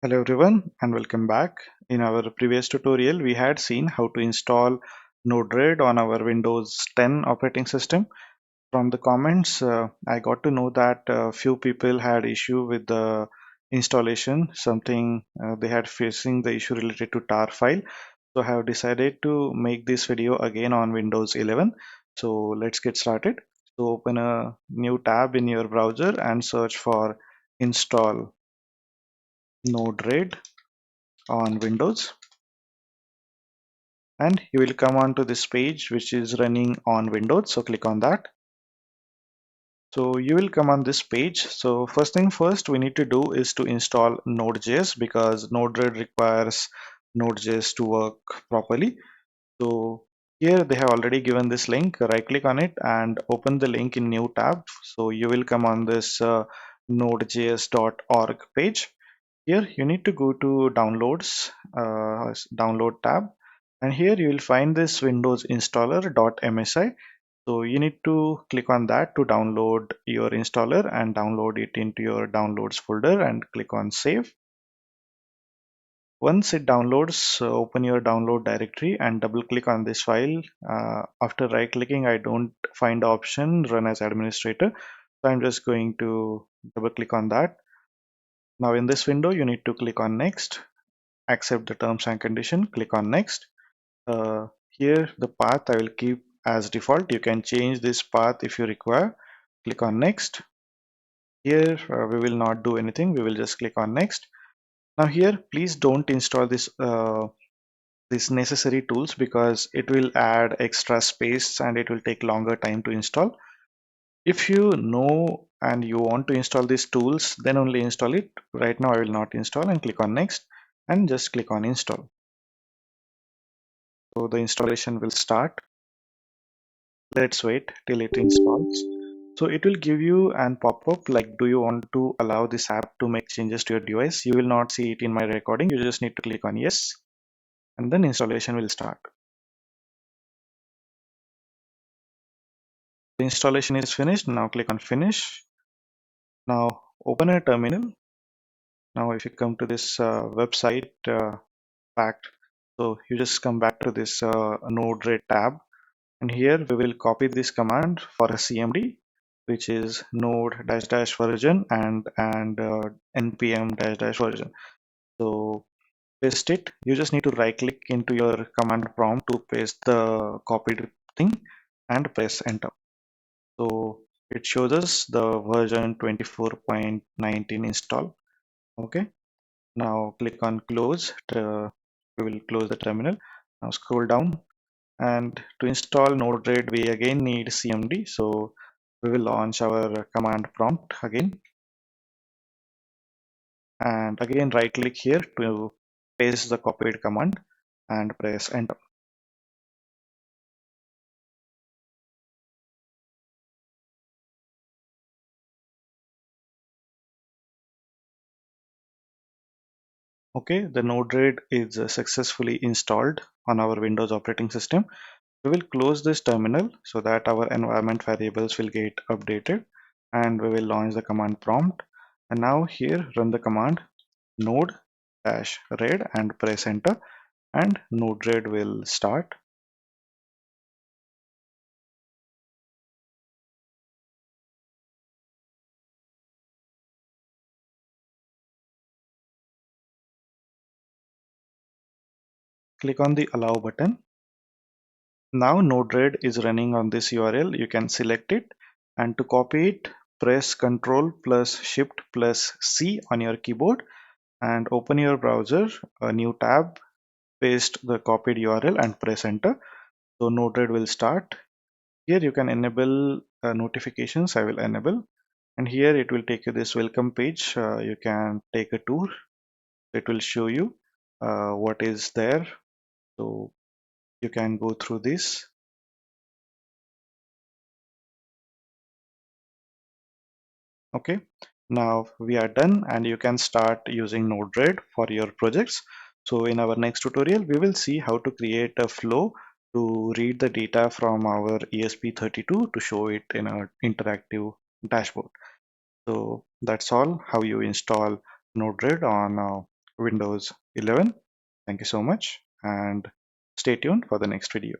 Hello everyone and welcome back. In our previous tutorial, we had seen how to install Node-RED on our Windows 10 operating system. From the comments, I got to know that few people had issue with the installation, something they had facing the issue related to tar file. So I have decided to make this video again on Windows 11. So let's get started. So open a new tab in your browser and search for install Node-RED on Windows, and you will come on to this page which is running on Windows. So click on that. So you will come on this page. So first thing first we need to do is to install Node.js because Node-RED requires Node.js to work properly. So here they have already given this link. Right click on it and open the link in new tab. So you will come on this nodejs.org page. Here you need to go to downloads, download tab, and here you will find this Windows installer.msi. So you need to click on that to download your installer and download it into your downloads folder and click on save. Once it downloads, open your download directory and double click on this file. After right clicking, I don't find the option run as administrator. So I'm just going to double click on that. Now in this window, you need to click on next, accept the terms and condition, click on next. Here the path I will keep as default. You can change this path if you require. Click on next. Here we will not do anything. We will just click on next. Now here, please don't install these necessary tools because it will add extra space and it will take longer time to install. If you know and you want to install these tools, then only install it. Right now I will not install, and click on next and just click on install. So the installation will start. Let's wait till it installs. So it will give you an pop-up like, do you want to allow this app to make changes to your device? You will not see it in my recording. You just need to click on yes, and then installation will start. The installation is finished. Now click on finish. Now open a terminal. Now if you come to this website fact, so you just come back to this Node-RED tab, and here we will copy this command for a CMD, which is node dash dash version and npm dash dash version. So paste it. You just need to right click into your command prompt to paste the copied thing and press enter. So it shows us the version 24.19 install. Okay, now click on close. We will close the terminal. Now scroll down, and to install Node-RED we again need CMD. So we will launch our command prompt again, and again right click here to paste the copied command and press enter. Okay, the Node-RED is successfully installed on our Windows operating system. We will close this terminal so that our environment variables will get updated, and we will launch the command prompt. And now here run the command node-red and press enter, and Node-RED will start. Click on the allow button. Now Node-RED is running on this URL. You can select it, and to copy it, press Ctrl plus Shift plus C on your keyboard and open your browser, a new tab, paste the copied URL and press enter. So Node-RED will start. Here you can enable notifications. I will enable, and here it will take you this welcome page. You can take a tour. It will show you what is there. So you can go through this. Okay, now we are done, and you can start using Node-RED for your projects. So in our next tutorial, we will see how to create a flow to read the data from our ESP32 to show it in an interactive dashboard. So that's all how you install Node-RED on Windows 11. Thank you so much and stay tuned for the next video.